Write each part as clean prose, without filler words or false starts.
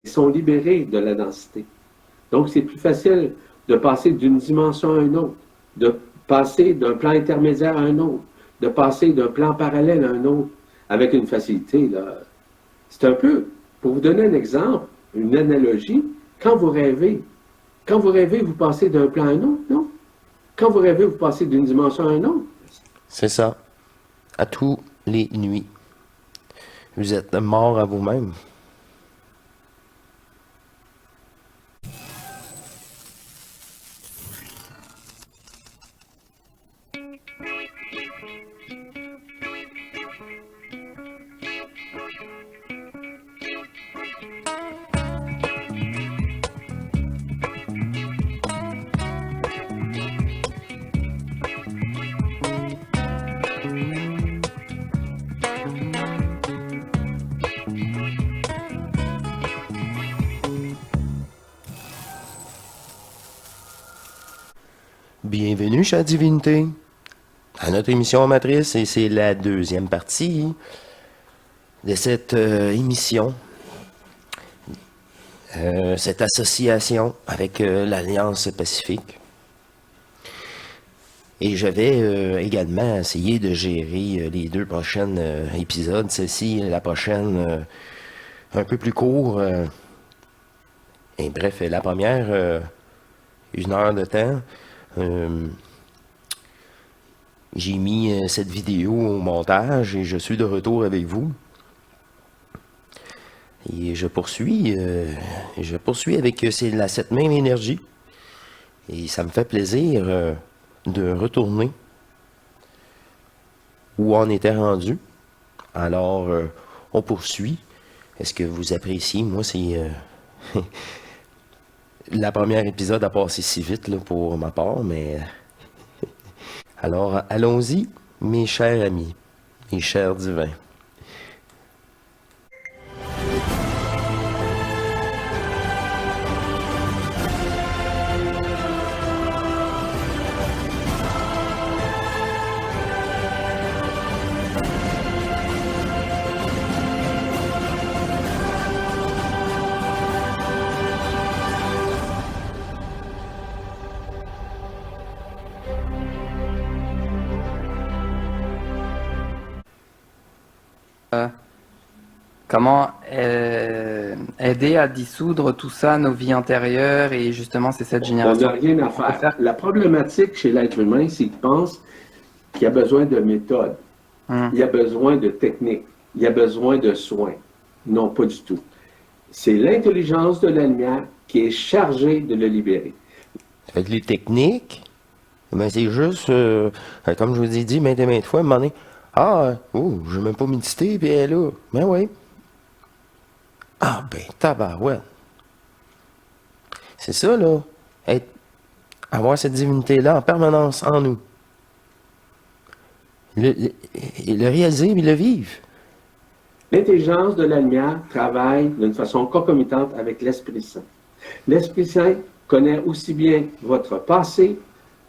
Ils sont libérés de la densité. Donc, c'est plus facile de passer d'une dimension à une autre, de passer d'un plan intermédiaire à un autre, de passer d'un plan parallèle à un autre avec une facilité. Là. C'est un peu, pour vous donner un exemple, une analogie, quand vous rêvez, vous passez d'un plan à un autre, non? Quand vous rêvez, vous passez d'une dimension à une autre. C'est ça. À tous les nuits. Vous êtes mort à vous-même. Bienvenue, chère divinité, à notre émission matrice, et c'est la deuxième partie de cette émission, cette association avec l'Alliance Pacifique. Et je vais également essayer de gérer les deux prochains épisodes. Celle-ci, la prochaine, un peu plus court. Et bref, la première, 1 heure de temps. J'ai mis cette vidéo au montage et je suis de retour avec vous. Et je poursuis avec cette même énergie. Et ça me fait plaisir de retourner où on était rendu. Alors, on poursuit. Est-ce que vous appréciez? Moi, c'est... la première épisode a passé si vite là, pour ma part, mais... Alors, allons-y, mes chers amis, mes chers divins. Comment aider à dissoudre tout ça, nos vies antérieures, et justement, c'est cette On génération. n'a rien à faire. La problématique chez l'être humain, c'est qu'il pense qu'il a besoin de méthode, il a besoin de technique, il a besoin de soins. Non, pas du tout. C'est l'intelligence de la lumière qui est chargée de le libérer. Avec les techniques, ben c'est juste, comme je vous ai dit maintes et maintes fois, à un moment donné, je n'ai même pas médité, puis elle est là. Ben oui. Ah ben, tabarouette. C'est ça, là. Avoir cette divinité-là en permanence en nous. Le réaliser et le vivre. L'intelligence de la lumière travaille d'une façon concomitante avec l'Esprit Saint. L'Esprit Saint connaît aussi bien votre passé,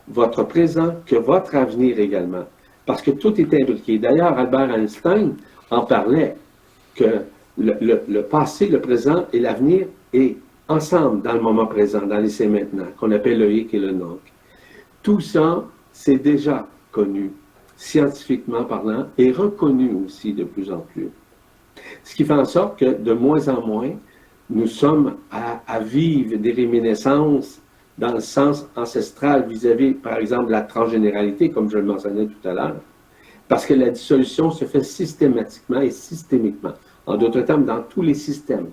votre présent, que votre avenir également. Parce que tout est imbriqué. D'ailleurs, Albert Einstein en parlait, que le passé, le présent et l'avenir est ensemble dans le moment présent, dans l'essai maintenant, qu'on appelle le hic et le nunc. Tout ça, c'est déjà connu, scientifiquement parlant, et reconnu aussi de plus en plus. Ce qui fait en sorte que de moins en moins, nous sommes à vivre des réminiscences dans le sens ancestral vis-à-vis, par exemple, de la transgénéralité, comme je le mentionnais tout à l'heure, parce que la dissolution se fait systématiquement et systémiquement. En d'autres termes, dans tous les systèmes,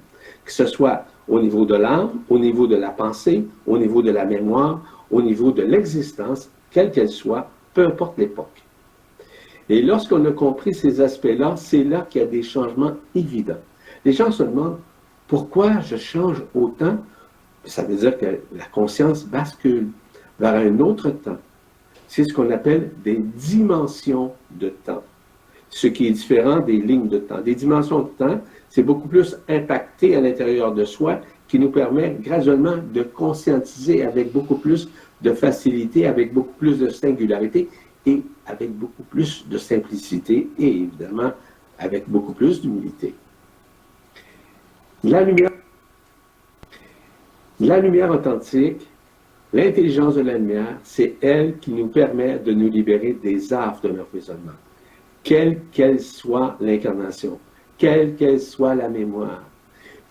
que ce soit au niveau de l'âme, au niveau de la pensée, au niveau de la mémoire, au niveau de l'existence, quelle qu'elle soit, peu importe l'époque. Et lorsqu'on a compris ces aspects-là, c'est là qu'il y a des changements évidents. Les gens se demandent pourquoi je change autant. Ça veut dire que la conscience bascule vers un autre temps. C'est ce qu'on appelle des dimensions de temps, ce qui est différent des lignes de temps. Des dimensions de temps, c'est beaucoup plus impacté à l'intérieur de soi, qui nous permet graduellement de conscientiser avec beaucoup plus de facilité, avec beaucoup plus de singularité et avec beaucoup plus de simplicité et évidemment avec beaucoup plus d'humilité. La lumière La lumière authentique, l'intelligence de la lumière, c'est elle qui nous permet de nous libérer des affres de l'emprisonnement. Quelle qu'elle soit l'incarnation, quelle qu'elle soit la mémoire.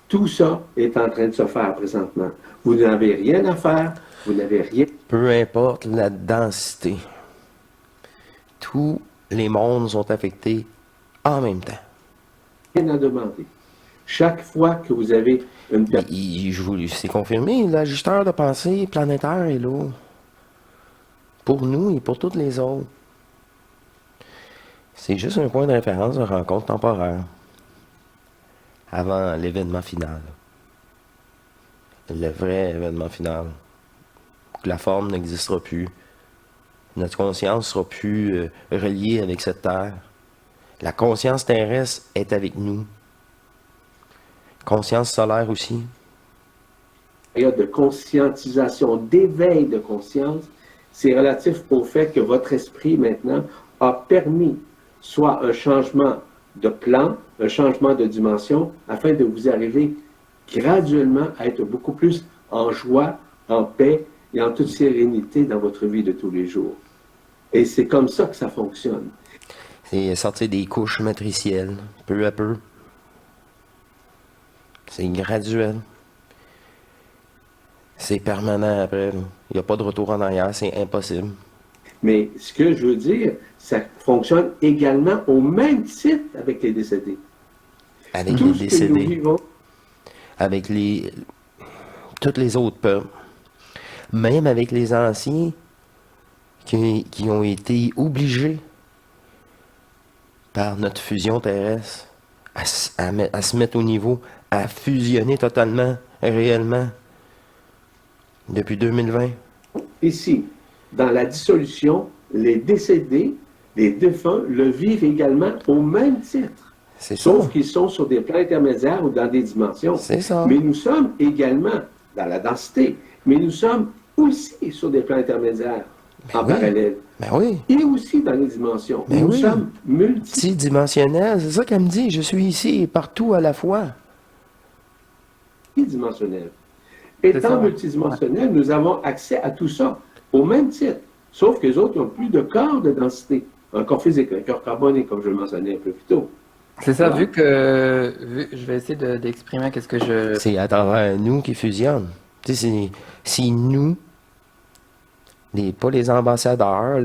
Tout ça est en train de se faire présentement. Vous n'avez rien à faire, vous n'avez rien Peu importe la densité, tous les mondes sont affectés en même temps. à demander. Chaque fois que vous avez une C'est confirmé, l'ajusteur de pensée planétaire est là. Pour nous et pour toutes les autres. C'est juste un point de référence de rencontre temporaire. Avant l'événement final. Le vrai événement final. La forme n'existera plus. Notre conscience sera plus reliée avec cette terre. La conscience terrestre est avec nous. Conscience solaire aussi. période de conscientisation, d'éveil de conscience, c'est relatif au fait que votre esprit maintenant a permis soit un changement de plan, un changement de dimension, afin de vous arriver graduellement à être beaucoup plus en joie, en paix et en toute sérénité dans votre vie de tous les jours. Et c'est comme ça que ça fonctionne. C'est sortir des couches matricielles, peu à peu. C'est graduel. C'est permanent après. Il n'y a pas de retour en arrière, c'est impossible. Mais ce que je veux dire, ça fonctionne également au même titre avec les décédés. Avec Tout les ce que nous décédés, vivons, avec tous les autres peuples, même avec les anciens qui ont été obligés par notre fusion terrestre à se mettre au niveau, à fusionner totalement, réellement, depuis 2020. ici, dans la dissolution, les décédés, les défunts, le vivent également au même titre. C'est ça. Sauf qu'ils sont sur des plans intermédiaires ou dans des dimensions. C'est ça. Mais nous sommes également dans la densité, mais nous sommes aussi sur des plans intermédiaires en oui. parallèle. Ben oui. Et aussi dans les dimensions. Ben nous oui. sommes Multidimensionnel, c'est ça qu'elle me dit. Je suis ici et partout à la fois. multidimensionnels. C'est Étant ça. multidimensionnels, nous avons accès à tout ça au même titre. Sauf que les autres n'ont plus de corps de densité. Un corps physique, un corps carboné, comme je le mentionnais un peu plus tôt. C'est ça, Voilà. je vais essayer d'exprimer qu'est-ce que je... C'est à travers nous qui fusionnent. Tu sais, c'est nous, pas les ambassadeurs,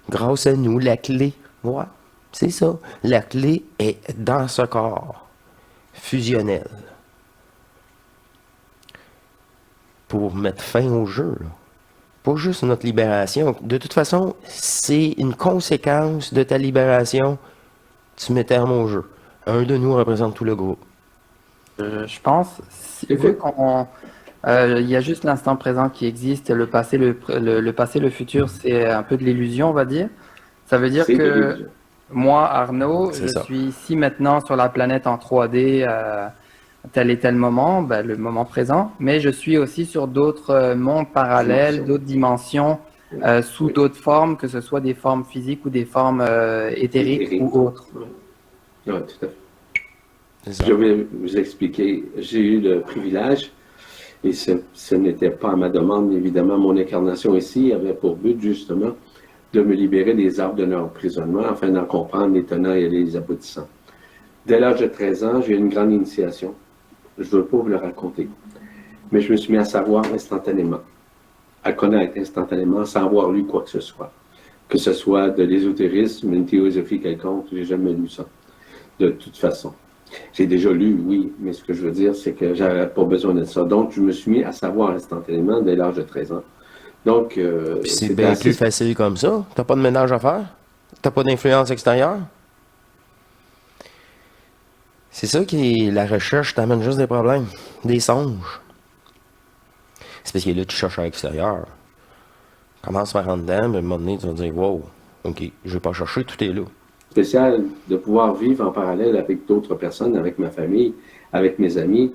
grâce à nous, la clé. Ouais, c'est ça. La clé est dans ce corps fusionnel. Pour mettre fin au jeu. Là. Pas juste notre libération. De toute façon, c'est une conséquence de ta libération. Tu mets terme au jeu. Un de nous représente tout le groupe. Je pense, vu qu'on, il y a juste l'instant présent qui existe, le passé, le passé, le futur, c'est un peu de l'illusion, on va dire. Ça veut dire C'est de que l'illusion. moi, Arnaud, C'est je ça. suis ici maintenant sur la planète en 3D, à tel et tel moment, ben, le moment présent, mais je suis aussi sur d'autres mondes parallèles, Dimensions. d'autres dimensions, sous Oui. d'autres formes, que ce soit des formes physiques ou des formes éthériques Éthériques. ou autres. Oui, tout à fait. C'est ça. Je vais vous expliquer. J'ai eu le privilège, et ce n'était pas à ma demande, évidemment, mon incarnation ici avait pour but, justement, de me libérer des arbres de leur emprisonnement afin d'en comprendre les tenants et les aboutissants. Dès l'âge de 13 ans, j'ai eu une grande initiation. Je ne veux pas vous le raconter. Mais je me suis mis à savoir instantanément, à connaître instantanément, sans avoir lu quoi que ce soit. Que ce soit de l'ésotérisme, une théosophie quelconque, j'ai jamais lu ça. De toute façon. J'ai déjà lu, oui, mais ce que je veux dire, c'est que j'avais pas besoin de ça. Donc, je me suis mis à savoir instantanément dès l'âge de 13 ans. Donc, Puis c'est c'était bien assez- plus facile comme ça. T'as pas de ménage à faire. T'as pas d'influence extérieure. C'est ça qui est la recherche t'amène juste des problèmes, des songes. C'est parce que là, tu cherches à l'extérieur. Commence par en dedans, mais à un moment donné, tu vas dire, wow, ok, je vais pas chercher, tout est là. spécial de pouvoir vivre en parallèle avec d'autres personnes, avec ma famille, avec mes amis,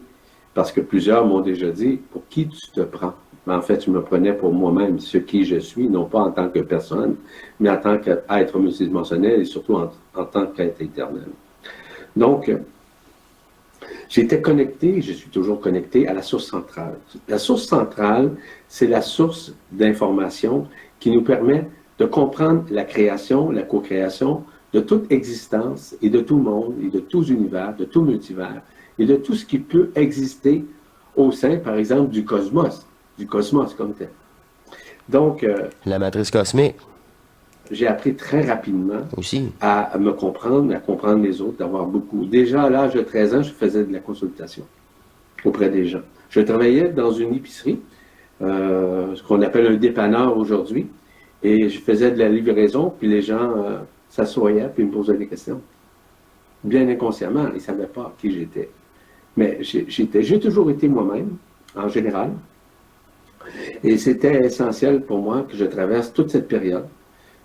parce que plusieurs m'ont déjà dit, pour qui tu te prends? Mais en fait, je me prenais pour moi-même, ce qui je suis, non pas en tant que personne, mais en tant qu'être multidimensionnel et surtout en tant qu'être éternel. Donc, J'étais connecté, je suis toujours connecté à la source centrale. La source centrale, c'est la source d'information qui nous permet de comprendre la création, la co-création de toute existence et de tout monde et de tous univers, de tout multivers et de tout ce qui peut exister au sein, par exemple, du cosmos comme tel. Donc, La matrice cosmique j'ai appris très rapidement aussi. à me comprendre, à comprendre les autres, d'avoir beaucoup. Déjà, à l'âge de 13 ans, je faisais de la consultation auprès des gens. Je travaillais dans une épicerie, ce qu'on appelle un dépanneur aujourd'hui, et je faisais de la livraison, puis les gens s'assoyaient, puis me posaient des questions. Bien inconsciemment, ils ne savaient pas qui j'étais. Mais j'ai toujours été moi-même, en général, et c'était essentiel pour moi que je traverse toute cette période.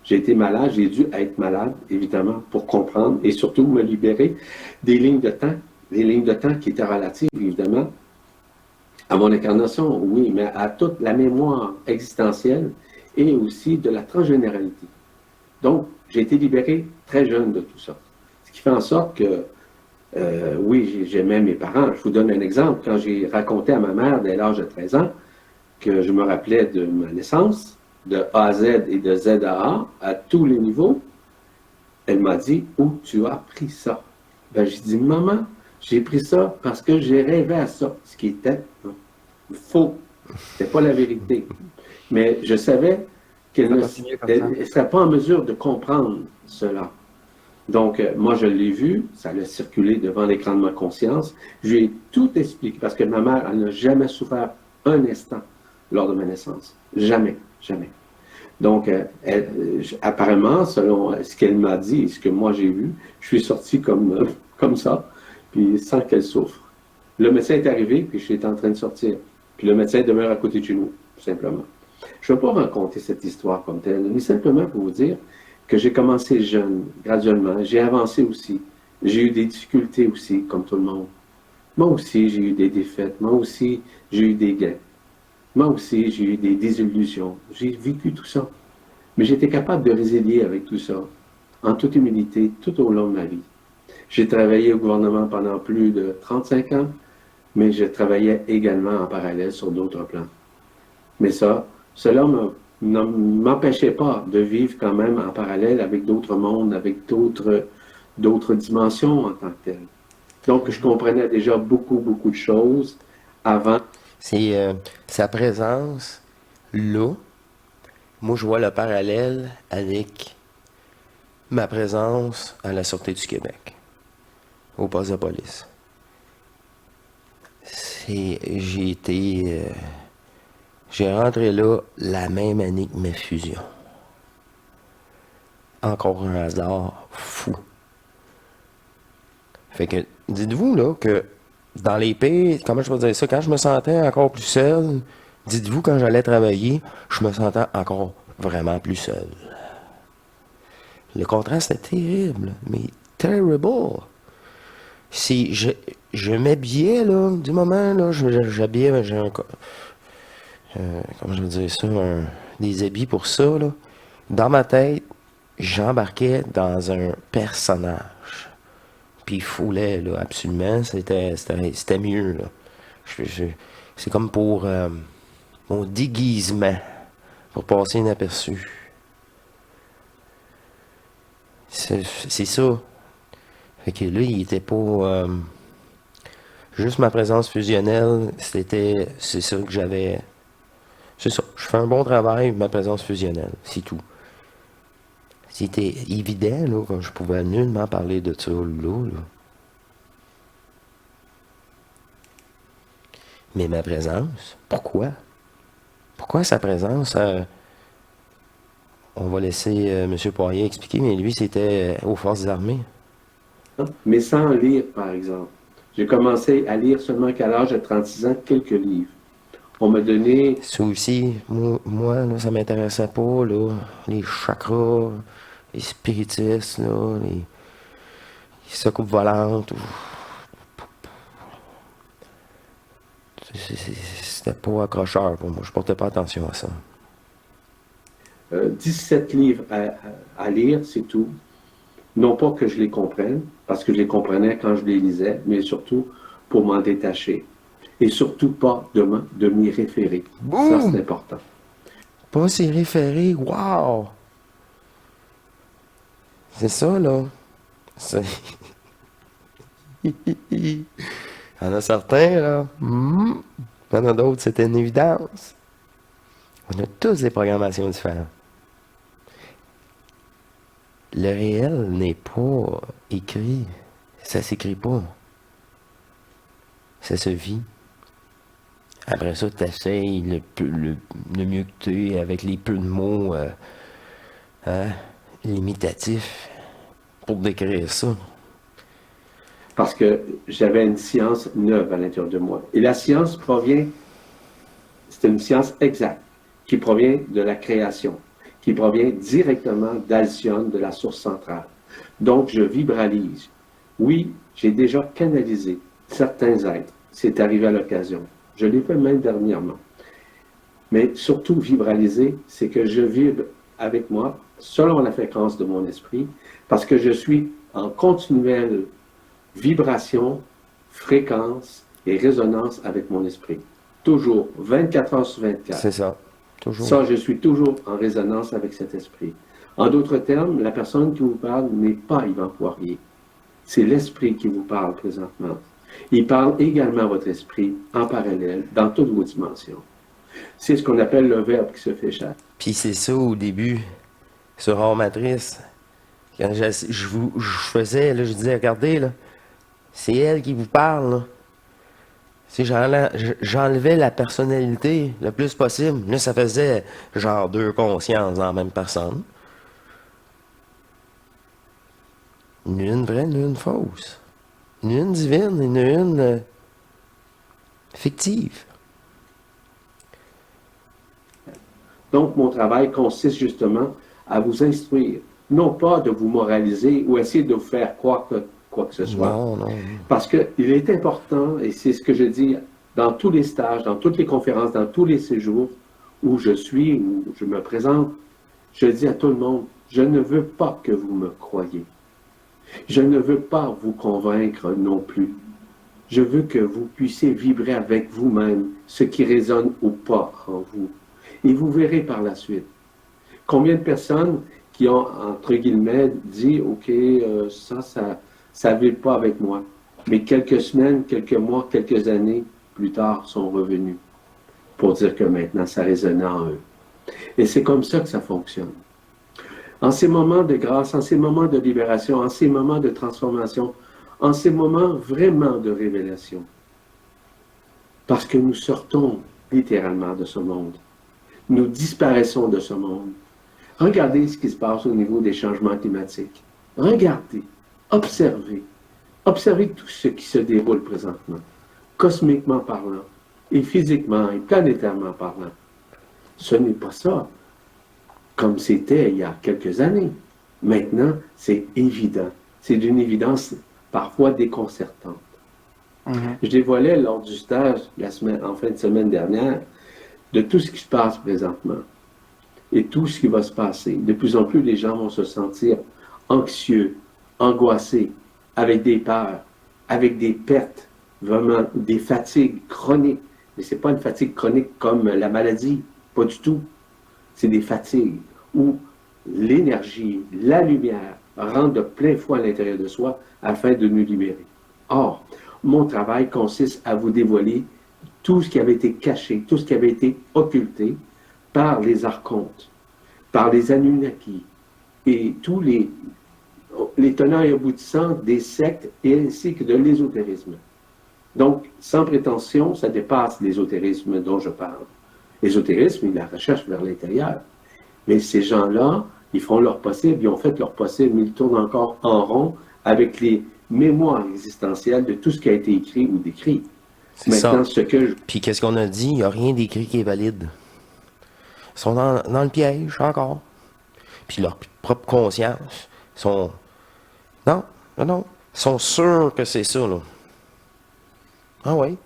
J'ai été malade, j'ai dû être malade, évidemment, pour comprendre et surtout me libérer des lignes de temps qui étaient relatives, évidemment, à mon incarnation, oui, mais à toute la mémoire existentielle et aussi de la transgénéralité. Donc, j'ai été libéré très jeune de tout ça. Ce qui fait en sorte que, oui, j'aimais mes parents. Je vous donne un exemple. Quand j'ai raconté à ma mère, dès l'âge de 13 ans, que je me rappelais de ma naissance, de A à Z et de Z à tous les niveaux, elle m'a dit, où tu as pris ça? Ben, j'ai dit, maman, j'ai pris ça parce que j'ai rêvé à ça, ce qui était faux. C'était pas la vérité. Mais je savais qu'elle ne serait pas en mesure de comprendre cela. Donc, moi, je l'ai vu, ça a circulé devant l'écran de ma conscience. J'ai tout expliqué parce que ma mère, elle n'a jamais souffert un instant lors de ma naissance. Jamais. Jamais. Donc, apparemment, selon ce qu'elle m'a dit et ce que moi j'ai vu, je suis sorti comme ça, puis sans qu'elle souffre. Le médecin est arrivé, puis j'étais en train de sortir. Puis le médecin demeure à côté de chez nous, tout simplement. Je ne vais pas raconter cette histoire comme telle, mais simplement pour vous dire que j'ai commencé jeune, graduellement. J'ai avancé aussi. J'ai eu des difficultés aussi, comme tout le monde. Moi aussi, j'ai eu des défaites. Moi aussi, j'ai eu des gains. Moi aussi, j'ai eu des désillusions. J'ai vécu tout ça. Mais j'étais capable de résilier avec tout ça, en toute humilité, tout au long de ma vie. J'ai travaillé au gouvernement pendant plus de 35 ans, mais je travaillais également en parallèle sur d'autres plans. Mais cela ne m'empêchait pas de vivre quand même en parallèle avec d'autres mondes, avec d'autres dimensions en tant que telles. Donc, je comprenais déjà beaucoup, beaucoup de choses avant. C'est sa présence là. Moi, je vois le parallèle avec ma présence à la Sûreté du Québec, au poste de police. J'ai rentré là la même année que ma fusion. Encore un hasard fou. Fait que, dites-vous là que dans les pays, comment je peux dire ça, quand je me sentais encore plus seul, dites-vous quand j'allais travailler, je me sentais encore vraiment plus seul. Le contraste est terrible, mais terrible. Je m'habillais là, du moment là, j'habillais, comment je veux dire ça, des habits pour ça là. Dans ma tête, j'embarquais dans un personnage. Puis il foulait, là, absolument. C'était mieux, là. C'est comme pour mon déguisement, pour passer inaperçu. C'est ça. Fait que là, il était pas... juste ma présence fusionnelle, c'est ça que j'avais... C'est ça. Je fais un bon travail, ma présence fusionnelle, c'est tout. C'était évident, là, quand je pouvais nullement parler de ça, là. Mais ma présence, pourquoi? Pourquoi sa présence? On va laisser M. Poirier expliquer, mais lui, c'était aux forces armées. Mais sans lire, par exemple. J'ai commencé à lire seulement qu'à l'âge de 36 ans, quelques livres. On m'a donné... Ça aussi, moi là, ça m'intéressait pas, là, les chakras, les spiritistes, là, les soucoupes volantes. C'était pas accrocheur pour moi, je portais pas attention à ça. 17 livres à lire, c'est tout. Non pas que je les comprenne, parce que je les comprenais quand je les lisais, mais surtout pour m'en détacher. Et surtout pas de m'y référer. Ça, Boum! c'est important. Pas s'y référer. Wow! C'est ça, là. C'est... Il y en a certains, là. Il y en a d'autres, c'était une évidence. On a tous des programmations différentes. Le réel n'est pas écrit. Ça s'écrit pas. Ça se vit. Après ça, tu essayes le mieux que tu es avec les peu de mots hein, limitatifs pour décrire ça. Parce que j'avais une science neuve à l'intérieur de moi. Et la science provient, c'est une science exacte, qui provient de la création, qui provient directement d'Alcyone, de la source centrale. Donc, je vibralise. Oui, j'ai déjà canalisé certains êtres. C'est arrivé à l'occasion. Je l'ai fait même dernièrement. Mais surtout, vibraliser, c'est que je vibre avec moi, selon la fréquence de mon esprit, parce que je suis en continuelle vibration, fréquence et résonance avec mon esprit. Toujours, 24 heures sur 24. C'est ça. Toujours. Ça, je suis toujours en résonance avec cet esprit. En d'autres termes, la personne qui vous parle n'est pas Yvan Poirier. C'est l'esprit qui vous parle présentement. Il parle également à votre esprit en parallèle, dans toutes vos dimensions. C'est ce qu'on appelle le verbe qui se fait chair. Puis c'est ça au début, sur Hors Matrice. Quand je faisais, là, je disais, regardez, là, c'est elle qui vous parle, là. J'enlevais la personnalité le plus possible. Là, ça faisait genre deux consciences dans la même personne. Une vraie, une fausse. Une divine, une fictive. Donc, mon travail consiste justement à vous instruire, non pas de vous moraliser ou essayer de vous faire croire quoi que ce soit. Non. Parce qu'il est important, et c'est ce que je dis dans tous les stages, dans toutes les conférences, dans tous les séjours où je suis, où je me présente, je dis à tout le monde, je ne veux pas que vous me croyiez. Je ne veux pas vous convaincre non plus. Je veux que vous puissiez vibrer avec vous-même ce qui résonne ou pas en vous. Et vous verrez par la suite. Combien de personnes qui ont, entre guillemets, dit, OK, ça ne vibre pas avec moi. Mais quelques semaines, quelques mois, quelques années plus tard sont revenus pour dire que maintenant, ça résonnait en eux. Et c'est comme ça que ça fonctionne. En ces moments de grâce, en ces moments de libération, en ces moments de transformation, en ces moments vraiment de révélation, parce que nous sortons littéralement de ce monde. Nous disparaissons de ce monde. Regardez ce qui se passe au niveau des changements climatiques. Regardez, observez. Observez tout ce qui se déroule présentement, cosmiquement parlant, et physiquement, et planétairement parlant. Ce n'est pas ça comme c'était il y a quelques années. Maintenant, c'est évident. C'est d'une évidence parfois déconcertante. Je dévoilais lors du stage en fin de semaine dernière de tout ce qui se passe présentement et tout ce qui va se passer. De plus en plus, les gens vont se sentir anxieux, angoissés, avec des peurs, avec des pertes, vraiment des fatigues chroniques. Mais ce n'est pas une fatigue chronique comme la maladie, pas du tout. C'est des fatigues où l'énergie, la lumière rentre de plein fouet à l'intérieur de soi afin de nous libérer. Or, mon travail consiste à vous dévoiler tout ce qui avait été caché, tout ce qui avait été occulté par les archontes, par les Anunnaki et tous les tenants et aboutissants des sectes et ainsi que de l'ésotérisme. Donc, sans prétention, ça dépasse l'ésotérisme dont je parle. L'ésotérisme, il la recherche vers l'intérieur. Mais ces gens-là, ils font leur possible, ils ont fait leur possible, mais ils tournent encore en rond avec les mémoires existentielles de tout ce qui a été écrit ou décrit. C'est Maintenant, ça. ce que je... Puis qu'est-ce qu'on a dit? Il n'y a rien d'écrit qui est valide. Ils sont dans le piège encore. Puis leur propre conscience sont... Non. Ils sont sûrs que c'est ça, là. Ah oui.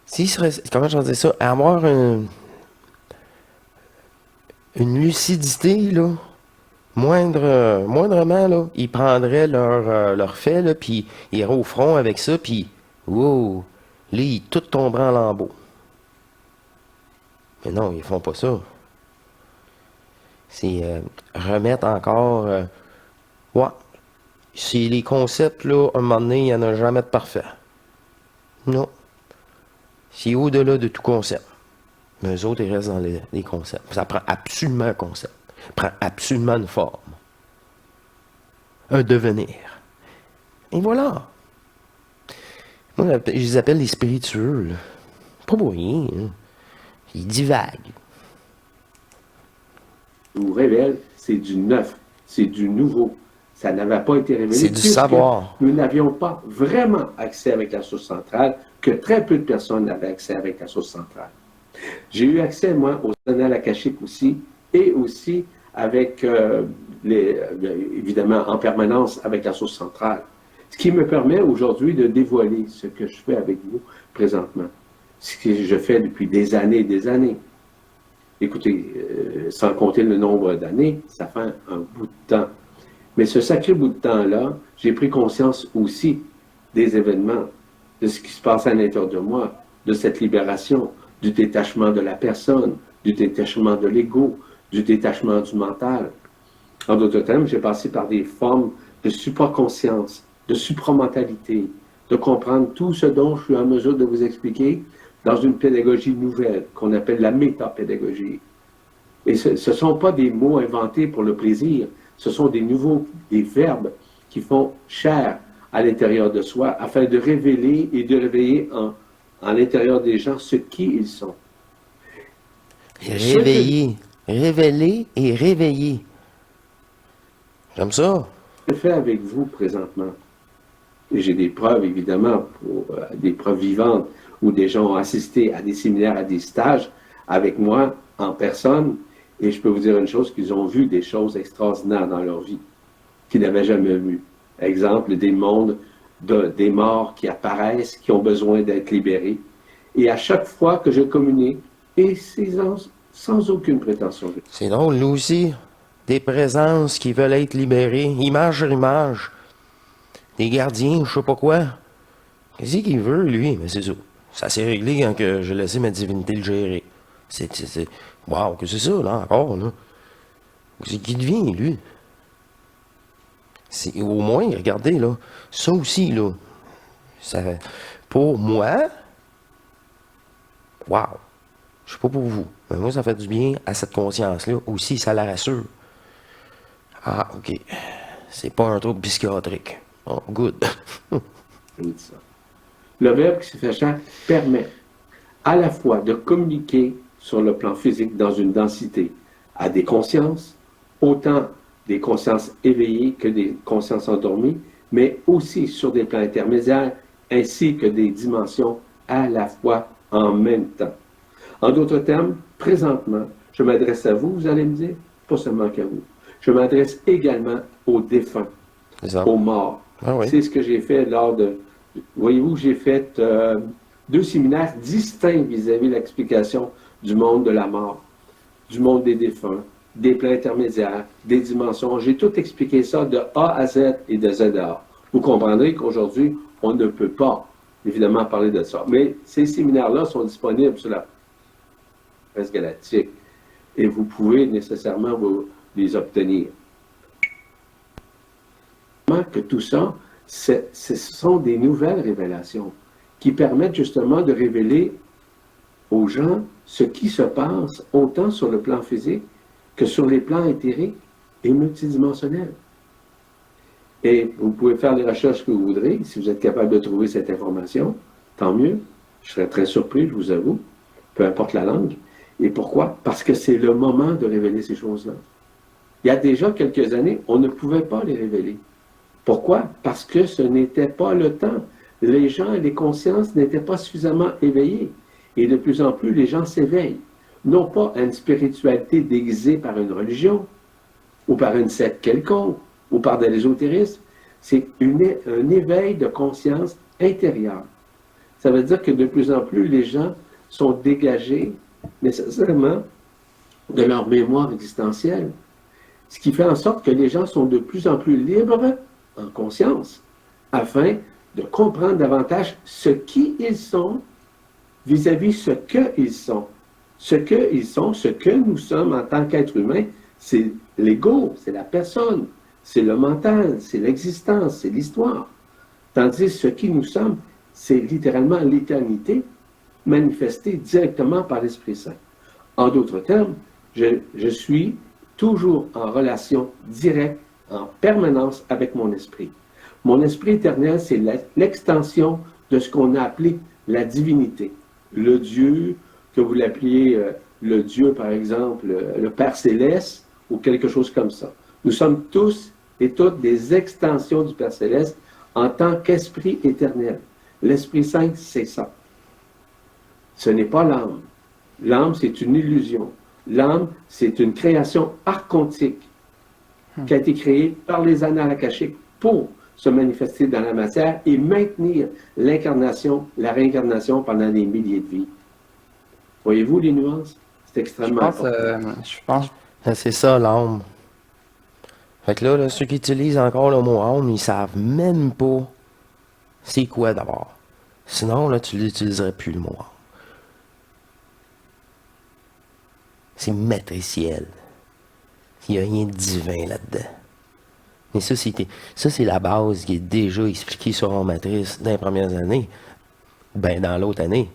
S'ils seraient... Comment je dis ça? Avoir une lucidité, là, moindrement, là, ils prendraient leur fait, là, puis ils iraient au front avec ça, puis, wow, là, ils tout tomberaient en lambeaux. Mais non, ils font pas ça. C'est remettre encore, ouais, c'est les concepts, là, un moment donné, il n'y en a jamais de parfait. Non. C'est au-delà de tout concept. Mais eux autres, ils restent dans les concepts. Ça prend absolument un concept. Ça prend absolument une forme. Un devenir. Et voilà. Moi, je les appelle les spiritueux, là. Pas pour rien, hein. Ils divaguent. Nous révèle, c'est du neuf, c'est du nouveau. Ça n'avait pas été révélé. C'est du savoir. Nous n'avions pas vraiment accès avec la source centrale, que très peu de personnes avaient accès avec la source centrale. J'ai eu accès, moi, aux annales akashiques aussi, et aussi avec, évidemment, en permanence avec la source centrale. Ce qui me permet aujourd'hui de dévoiler ce que je fais avec vous présentement. Ce que je fais depuis des années et des années. Écoutez, sans compter le nombre d'années, ça fait un bout de temps. Mais ce sacré bout de temps-là, j'ai pris conscience aussi des événements, de ce qui se passe à l'intérieur de moi, de cette libération, du détachement de la personne, du détachement de l'ego, du détachement du mental. En d'autres termes, j'ai passé par des formes de supraconscience, de supramentalité, de comprendre tout ce dont je suis en mesure de vous expliquer dans une pédagogie nouvelle qu'on appelle la métapédagogie. Et ce ne sont pas des mots inventés pour le plaisir, ce sont des verbes qui font chair à l'intérieur de soi afin de révéler et de réveiller en l'intérieur des gens ce qui ils sont. Réveiller, révéler et réveiller. J'aime ça. Ce que je fais avec vous présentement, et j'ai des preuves évidemment, des preuves vivantes, où des gens ont assisté à des séminaires, à des stages avec moi en personne, et je peux vous dire une chose, qu'ils ont vu des choses extraordinaires dans leur vie, qu'ils n'avaient jamais vues. Exemple, des mondes, des morts qui apparaissent, qui ont besoin d'être libérés. Et à chaque fois que je communique, et c'est sans aucune prétention. C'est drôle, nous aussi. Des présences qui veulent être libérées, image sur image. Des gardiens, je sais pas quoi. Qu'est-ce qu'il veut, lui? Mais c'est ça. Ça s'est réglé quand que j'ai laissé ma divinité le gérer. Wow, que c'est ça, là, encore, là? C'est qui devient, lui? C'est au moins, regardez, là, ça aussi, là, ça, pour moi, wow, je sais pas pour vous, mais moi, ça fait du bien à cette conscience-là. Aussi, ça la rassure. Ah, OK. C'est pas un trouble psychiatrique. Oh, good. Le verbe qui se fait chair permet à la fois de communiquer sur le plan physique dans une densité à des consciences, autant des consciences éveillées que des consciences endormies, mais aussi sur des plans intermédiaires ainsi que des dimensions à la fois en même temps. En d'autres termes, présentement, je m'adresse à vous, vous allez me dire, pas seulement qu'à vous. Je m'adresse également aux défunts, aux morts. Ah oui. C'est ce que j'ai fait lors de... Voyez-vous, j'ai fait 2 séminaires distincts vis-à-vis de l'explication du monde de la mort, du monde des défunts, des plans intermédiaires, des dimensions. J'ai tout expliqué ça de A à Z et de Z à A. Vous comprendrez qu'aujourd'hui, on ne peut pas, évidemment, parler de ça. Mais ces séminaires-là sont disponibles sur la presse galactique et vous pouvez nécessairement les obtenir. Que tout ça, ce sont des nouvelles révélations qui permettent justement de révéler aux gens ce qui se passe autant sur le plan physique que sur les plans éthériques et multidimensionnels. Et vous pouvez faire les recherches que vous voudrez. Si vous êtes capable de trouver cette information, tant mieux. Je serais très surpris, je vous avoue, peu importe la langue. Et pourquoi? Parce que c'est le moment de révéler ces choses-là. Il y a déjà quelques années, on ne pouvait pas les révéler. Pourquoi? Parce que ce n'était pas le temps. Les gens et les consciences n'étaient pas suffisamment éveillés. Et de plus en plus, les gens s'éveillent. Non pas à une spiritualité déguisée par une religion, ou par une secte quelconque, ou par de l'ésotérisme. C'est un éveil de conscience intérieure. Ça veut dire que de plus en plus, les gens sont dégagés nécessairement de leur mémoire existentielle Ce qui fait en sorte que les gens sont de plus en plus libres en conscience afin de comprendre davantage ce qu'ils sont vis-à-vis ce qu'ils sont. Ce qu'ils sont, ce que nous sommes en tant qu'être humain, c'est l'ego, c'est la personne, c'est le mental, c'est l'existence, c'est l'histoire. Tandis que ce qui nous sommes, c'est littéralement l'éternité manifestée directement par l'Esprit Saint. En d'autres termes, je suis toujours en relation directe, en permanence avec mon esprit. Mon esprit éternel, c'est l'extension de ce qu'on a appelé la divinité. Le Dieu, que vous l'appeliez le Dieu, par exemple, le Père Céleste, ou quelque chose comme ça. Nous sommes tous et toutes des extensions du Père Céleste en tant qu'esprit éternel. L'Esprit Saint, c'est ça. Ce n'est pas l'âme. L'âme, c'est une illusion. L'âme, c'est une création archontique qui a été créée par les annales akashiques pour se manifester dans la matière et maintenir l'incarnation, la réincarnation pendant des milliers de vies. Voyez-vous les nuances? C'est extrêmement important. Je pense. C'est ça, l'âme. Fait que là, ceux qui utilisent encore le mot âme, ils savent même pas c'est quoi d'abord. Sinon, là, tu l'utiliserais plus, le mot âme. C'est matriciel. Il n'y a rien de divin là-dedans. Mais ça, c'est la base qui est déjà expliquée sur en matrice dans les premières années. Ben, dans l'autre année.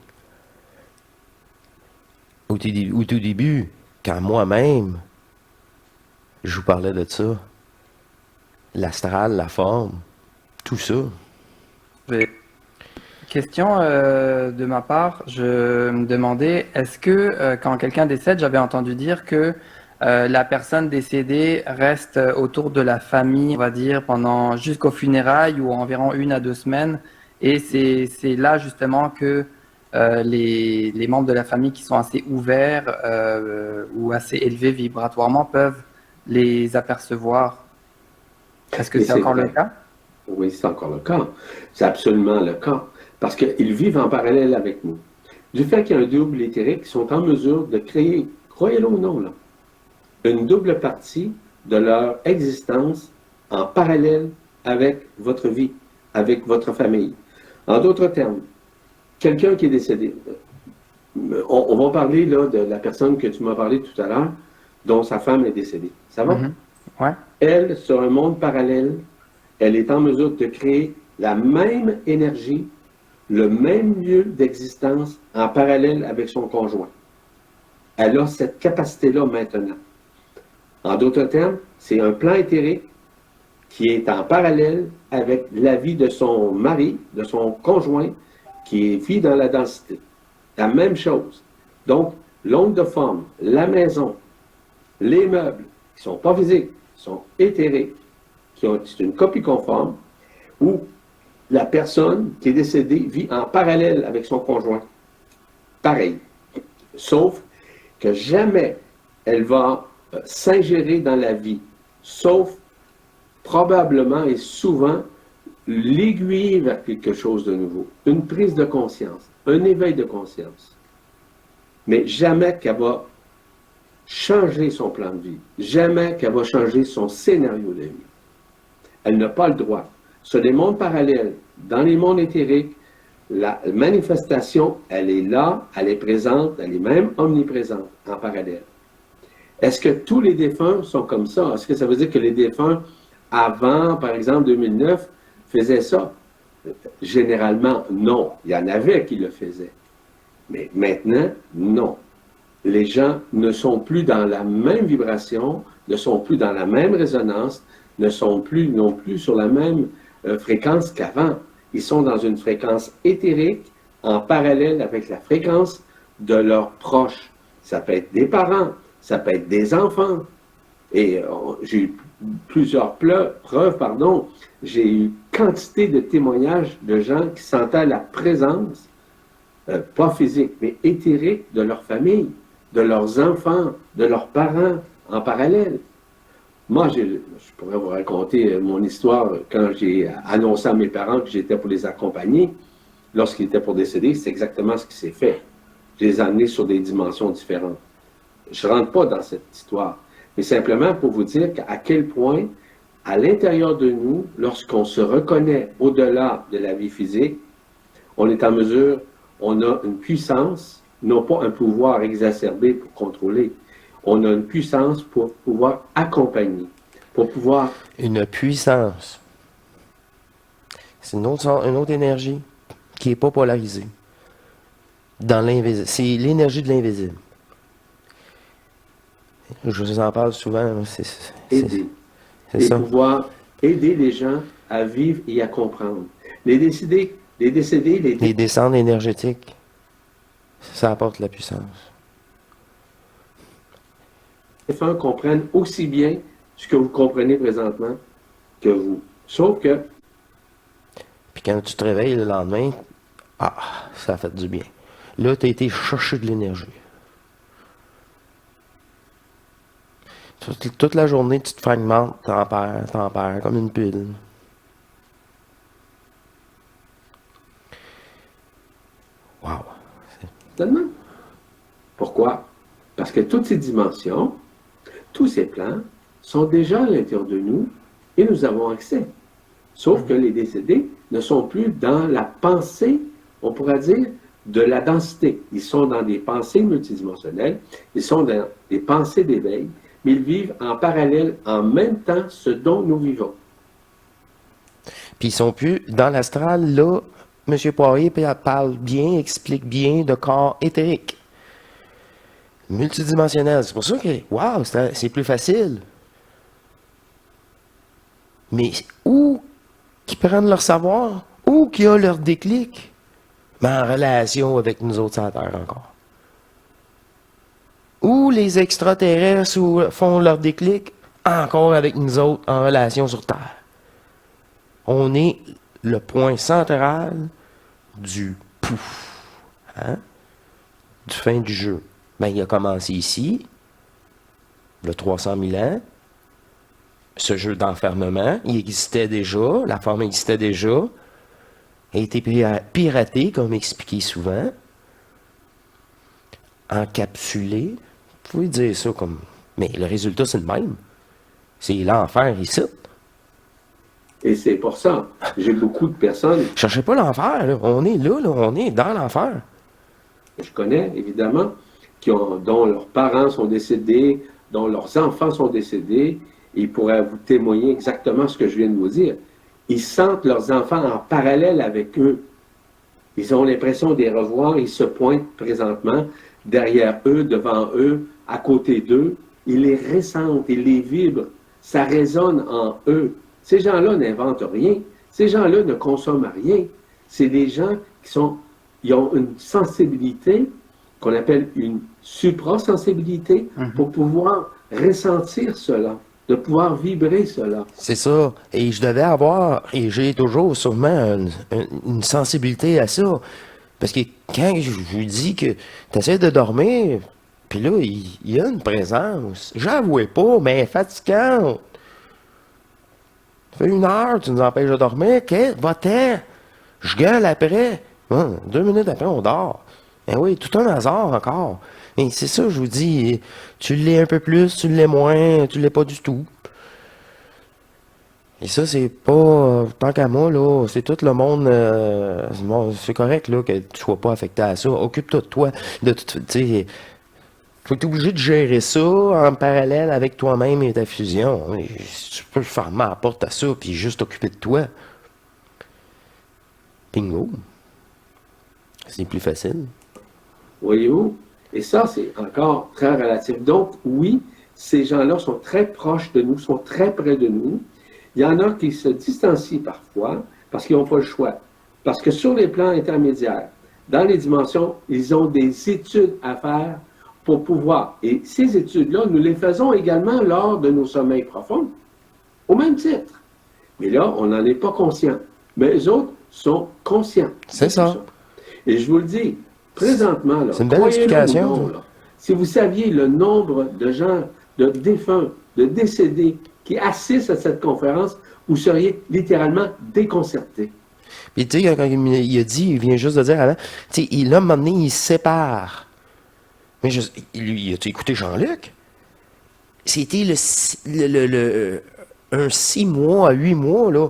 Au tout début, quand moi-même, je vous parlais de ça, l'astral, la forme, tout ça. Question de ma part, je me demandais, est-ce que quand quelqu'un décède, j'avais entendu dire que la personne décédée reste autour de la famille, on va dire, pendant jusqu'aux funérailles ou environ 1 à 2 semaines, et c'est là justement que les membres de la famille qui sont assez ouverts ou assez élevés vibratoirement peuvent les apercevoir. Est-ce que c'est encore le cas? Oui, c'est encore le cas. C'est absolument le cas. Parce qu'ils vivent en parallèle avec nous. Du fait qu'il y a un double éthérique, ils sont en mesure de créer, croyez-le ou non, là, une double partie de leur existence en parallèle avec votre vie, avec votre famille. En d'autres termes, quelqu'un qui est décédé, on va parler là, de la personne que tu m'as parlé tout à l'heure, dont sa femme est décédée. Ça va? Ouais. Elle, sur un monde parallèle, elle est en mesure de créer la même énergie, le même lieu d'existence en parallèle avec son conjoint. Elle a cette capacité-là maintenant. En d'autres termes, c'est un plan éthérique qui est en parallèle avec la vie de son mari, de son conjoint, qui vit dans la densité. La même chose. Donc, l'onde de forme, la maison, les meubles, qui ne sont pas physiques, sont éthériques, c'est une copie conforme, où la personne qui est décédée vit en parallèle avec son conjoint. Pareil. Sauf que jamais elle va s'ingérer dans la vie, sauf probablement et souvent l'aiguiller vers quelque chose de nouveau, une prise de conscience, un éveil de conscience. Mais jamais qu'elle va changer son plan de vie, jamais qu'elle va changer son scénario de vie. Elle n'a pas le droit. Sur les mondes parallèles, dans les mondes éthériques, la manifestation, elle est là, elle est présente, elle est même omniprésente en parallèle. Est-ce que tous les défunts sont comme ça? Est-ce que ça veut dire que les défunts, avant, par exemple, 2009, faisaient ça? Généralement, non. Il y en avait qui le faisaient. Mais maintenant, non. Les gens ne sont plus dans la même vibration, ne sont plus dans la même résonance, ne sont plus non plus sur la même fréquence qu'avant. Ils sont dans une fréquence éthérique en parallèle avec la fréquence de leurs proches. Ça peut être des parents, ça peut être des enfants. Et j'ai eu plusieurs preuves, j'ai eu quantité de témoignages de gens qui sentaient la présence, pas physique, mais éthérique de leur famille, de leurs enfants, de leurs parents en parallèle. Moi, je pourrais vous raconter mon histoire quand j'ai annoncé à mes parents que j'étais pour les accompagner. Lorsqu'ils étaient pour décéder, c'est exactement ce qui s'est fait. Je les ai amenés sur des dimensions différentes. Je ne rentre pas dans cette histoire. mais simplement pour vous dire à quel point, à l'intérieur de nous, lorsqu'on se reconnaît au-delà de la vie physique, on est en mesure, on a une puissance, non pas un pouvoir exacerbé pour contrôler, on a une puissance pour pouvoir accompagner, pour pouvoir... Une puissance. C'est une autre énergie qui n'est pas polarisée. Dans l'invisible. C'est l'énergie de l'invisible. Je vous en parle souvent. Aider. C'est Et ça. pouvoir aider les gens à vivre et à comprendre. Les décédés, Les descentes énergétiques, ça apporte la puissance. défunts comprennent aussi bien ce que vous comprenez présentement que vous. Sauf que Puis quand tu te réveilles le lendemain, ça a fait du bien. Là, tu as été chercher de l'énergie. Toute la journée, tu te fragmentes, t'en perds, comme une pile. Wow. Tellement. Pourquoi? Parce que toutes ces dimensions, tous ces plans sont déjà à l'intérieur de nous et nous avons accès. Sauf que les décédés ne sont plus dans la pensée, on pourrait dire, de la densité. Ils sont dans des pensées multidimensionnelles, ils sont dans des pensées d'éveil, mais ils vivent en parallèle, en même temps, ce dont nous vivons. Puis ils sont plus dans l'astral, là. M. Poirier parle bien, explique bien de corps éthérique. Multidimensionnel. C'est pour ça que, wow, c'est plus facile. Mais où qui prennent leur savoir? Où qui a leur déclic? Mais en relation avec nous autres sur la Terre encore. Où les extraterrestres font leur déclic? Encore avec nous autres en relation sur Terre. On est le point central du pouf, hein? Du fin du jeu. Ben, il a commencé ici, le 300 000 ans. Ce jeu d'enfermement, il existait déjà, la forme existait déjà, a été piraté, comme expliqué souvent, encapsulé. Vous pouvez dire ça comme... Mais le résultat, c'est le même. C'est l'enfer ici. Et c'est pour ça, j'ai beaucoup de personnes, Cherchez pas l'enfer, là. On est là, on est dans l'enfer. je connais évidemment, dont leurs parents sont décédés, dont leurs enfants sont décédés, et ils pourraient vous témoigner exactement ce que je viens de vous dire. Ils sentent leurs enfants en parallèle avec eux. Ils ont l'impression de les revoir, ils se pointent présentement derrière eux, devant eux, à côté d'eux. Ils les ressentent, ils les vibrent. Ça résonne en eux. Ces gens-là n'inventent rien. Ces gens-là ne consomment rien. C'est des gens ils ont une sensibilité qu'on appelle une suprasensibilité pour pouvoir ressentir cela, de pouvoir vibrer cela. C'est ça. Et je devais avoir, et j'ai toujours sûrement une sensibilité à ça. Parce que quand je vous dis que tu essaies de dormir, puis là, il y a une présence. J'avouais pas, mais fatigante. Ça fait 1 heure, tu nous empêches de dormir. Va-t'en. Je gueule après. 2 minutes après, on dort. Ben oui, tout un hasard encore. Et c'est ça, je vous dis. Tu l'es un peu plus, tu l'es moins, tu l'es pas du tout. Et ça, c'est pas... tant qu'à moi, là, c'est tout le monde... c'est correct, là, que tu sois pas affecté à ça. Occupe-toi de toi. Tu sais, faut être obligé de gérer ça en parallèle avec toi-même et ta fusion. Et tu peux fermer la porte à ça, puis juste t'occuper de toi. Bingo. C'est plus facile. Voyez-vous? Et ça, c'est encore très relatif. Donc, oui, ces gens-là sont très proches de nous, sont très près de nous. Il y en a qui se distancient parfois parce qu'ils n'ont pas le choix. Parce que sur les plans intermédiaires, dans les dimensions, ils ont des études à faire pour pouvoir. Et ces études-là, nous les faisons également lors de nos sommeils profonds, au même titre. Mais là, on n'en est pas conscient. Mais les autres sont conscients. C'est ça. Et je vous le dis, présentement, là, c'est une belle explication. ou non, là, si vous saviez le nombre de gens, de défunts, de décédés qui assistent à cette conférence, vous seriez littéralement déconcertés. Puis tu sais, quand il a dit, il vient juste de dire avant, tu sais, là, à un moment donné, il se sépare. Mais il a-tu écouté Jean-Luc? c'était un 6 mois à 8 mois, là,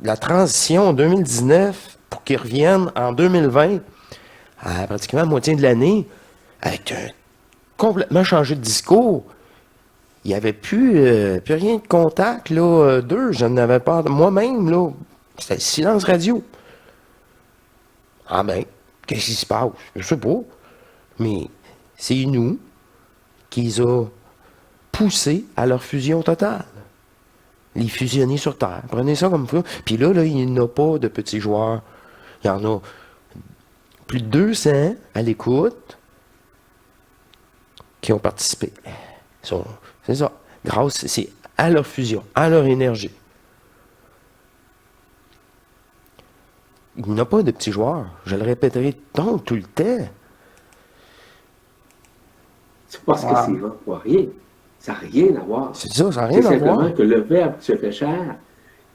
la transition en 2019 pour qu'ils reviennent en 2020, à pratiquement la moitié de l'année, avec un complètement changé de discours. Il n'y avait plus rien de contact, là, d'eux. Je n'avais pas. Moi-même, là, c'était silence radio. Ah ben, qu'est-ce qui se passe? Je sais pas. Mais c'est nous qui les a poussés à leur fusion totale. Les fusionner sur Terre. Prenez ça comme ça. Puis là, il n'y en a pas de petits joueurs. Il y en a plus de 200 à l'écoute qui ont participé. C'est ça. Grâce, c'est à leur fusion, à leur énergie. Il n'y a pas de petits joueurs. Je le répéterai donc tout le temps. C'est parce que c'est vraiment pas rien. Ça n'a rien à voir. C'est ça, ça n'a C'est rien à voir. simplement que le Verbe qui se fait chair,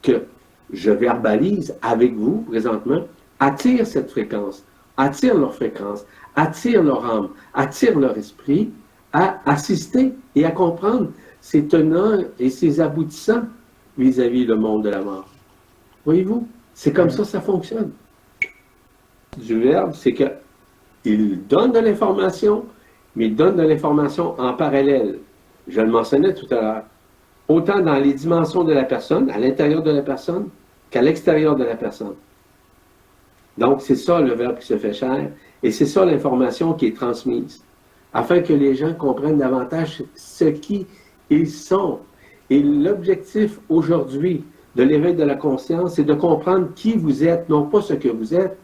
que je verbalise avec vous présentement, attire cette fréquence, attire leur fréquence, attire leur âme, attire leur esprit à assister et à comprendre ses tenants et ses aboutissants vis-à-vis le monde de la mort. Voyez-vous? C'est comme ça fonctionne. Du Verbe, c'est qu'il donne de l'information, mais il donne de l'information en parallèle. Je le mentionnais tout à l'heure. Autant dans les dimensions de la personne, à l'intérieur de la personne, qu'à l'extérieur de la personne. Donc, c'est ça le Verbe qui se fait chair, et c'est ça l'information qui est transmise, afin que les gens comprennent davantage ce qui ils sont. Et l'objectif aujourd'hui de l'éveil de la conscience, c'est de comprendre qui vous êtes, non pas ce que vous êtes.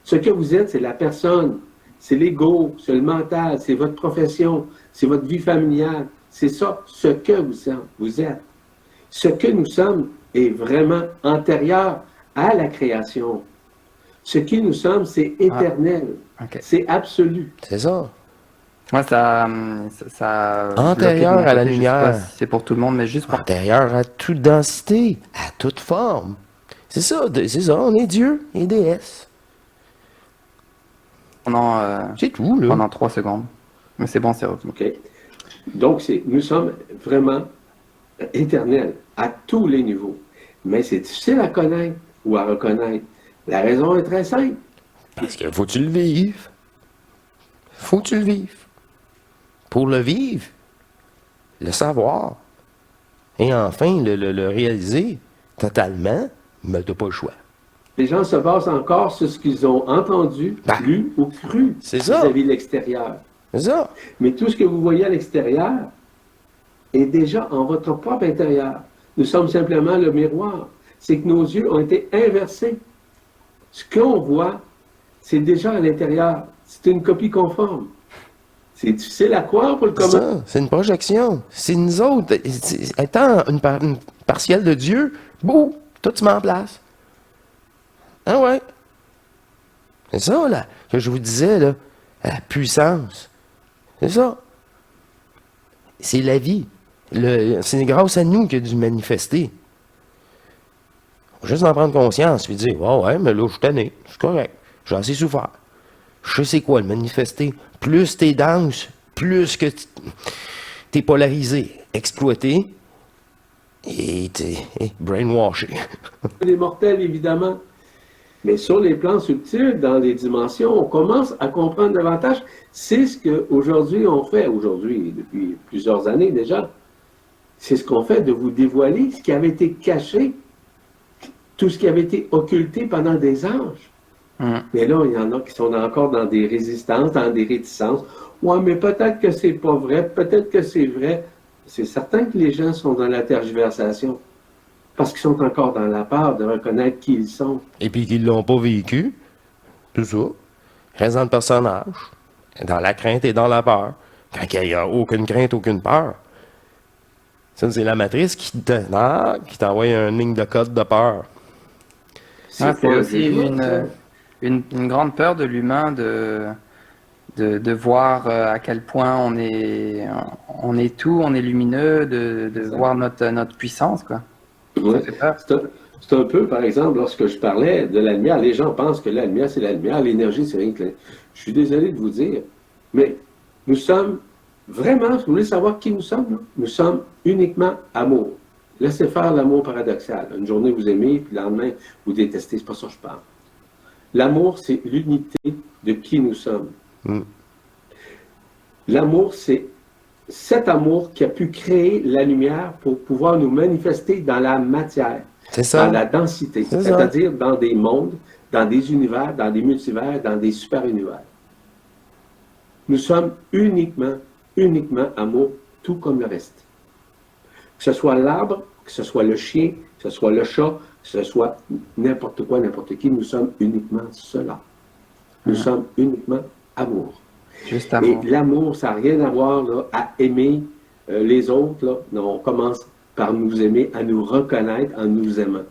Ce que vous êtes, c'est la personne, c'est l'ego, c'est le mental, c'est votre profession, c'est votre vie familiale. C'est ça, ce que vous êtes. Ce que nous sommes est vraiment antérieur à la création. Ce qui nous sommes, c'est éternel. Ok. C'est absolu. C'est ça. Moi, ça Antérieur bloqué de mon à la côté, je sais lumière. pas si c'est pour tout le monde, mais juste pour... Antérieur à toute densité, à toute forme. C'est ça, on est Dieu et déesse. C'est tout, là. Pendant 3 secondes. Mais c'est bon, c'est revenu. OK? Donc, nous sommes vraiment éternels à tous les niveaux. Mais c'est difficile à connaître ou à reconnaître. La raison est très simple. Parce qu'il faut que tu le vives. Faut que tu le vives. Pour le vivre, le savoir, et enfin le réaliser totalement, mais tu n'as pas le choix. Les gens se basent encore sur ce qu'ils ont entendu, lu ou cru C'est ça. vis-à-vis de l'extérieur. C'est ça. Mais tout ce que vous voyez à l'extérieur est déjà en votre propre intérieur. Nous sommes simplement le miroir. C'est que nos yeux ont été inversés. Ce qu'on voit, c'est déjà à l'intérieur. C'est une copie conforme. C'est difficile à croire pour le C'est commun. ça. C'est une projection. C'est nous autres. Étant une partielle de Dieu, boum, tout se met en place. Ah ouais. C'est ça, là, que je vous disais, là. La puissance. C'est ça. C'est la vie. C'est grâce à nous qu'il a dû manifester. Faut juste en prendre conscience, puis dire, oh ouais, mais là, je suis tanné, c'est correct, j'ai assez souffert. Je sais c'est quoi le manifester. Plus t'es dense, plus que t'es polarisé, exploité, et t'es brainwashé. Les mortels, évidemment. Mais sur les plans subtils, dans les dimensions, on commence à comprendre davantage. C'est ce qu'aujourd'hui on fait, depuis plusieurs années déjà. C'est ce qu'on fait de vous dévoiler ce qui avait été caché, tout ce qui avait été occulté pendant des âges. Mais là, il y en a qui sont encore dans des résistances, dans des réticences. Ouais, mais peut-être que c'est pas vrai, peut-être que c'est vrai. C'est certain que les gens sont dans la tergiversation. Parce qu'ils sont encore dans la peur de reconnaître qui ils sont. Et puis qu'ils ne l'ont pas vécu, tout ça, reste dans le personnage, dans la crainte et dans la peur. Quand il n'y a aucune crainte, aucune peur. Ça, c'est la matrice qui t'envoie une ligne de code de peur. C'est pas aussi jugement, ça. une grande peur de l'humain de voir à quel point on est tout, on est lumineux, de voir notre puissance, quoi. Ouais. Ça fait peur. C'est un peu, par exemple, lorsque je parlais de la lumière, les gens pensent que la lumière, c'est la lumière, l'énergie, c'est rien que la... Je suis désolé de vous dire, mais nous sommes Vraiment, si vous voulez savoir qui nous sommes, là, nous sommes uniquement amour. Laissez faire l'amour paradoxal. Une journée, vous aimez, puis le lendemain, vous détestez. C'est pas ça que je parle. L'amour, c'est l'unité de qui nous sommes. Mm. L'amour, c'est cet amour qui a pu créer la lumière pour pouvoir nous manifester dans la matière, C'est ça. dans la densité, C'est ça. c'est-à-dire dans des mondes, dans des univers, dans des multivers, dans des super-univers. Nous sommes uniquement amour, tout comme le reste. Que ce soit l'arbre, que ce soit le chien, que ce soit le chat, que ce soit n'importe quoi, n'importe qui, nous sommes uniquement cela. Nous sommes uniquement amour. Juste amour. Et l'amour, ça n'a rien à voir là, à aimer les autres. Là. Non, on commence par nous aimer, à nous reconnaître en nous aimant.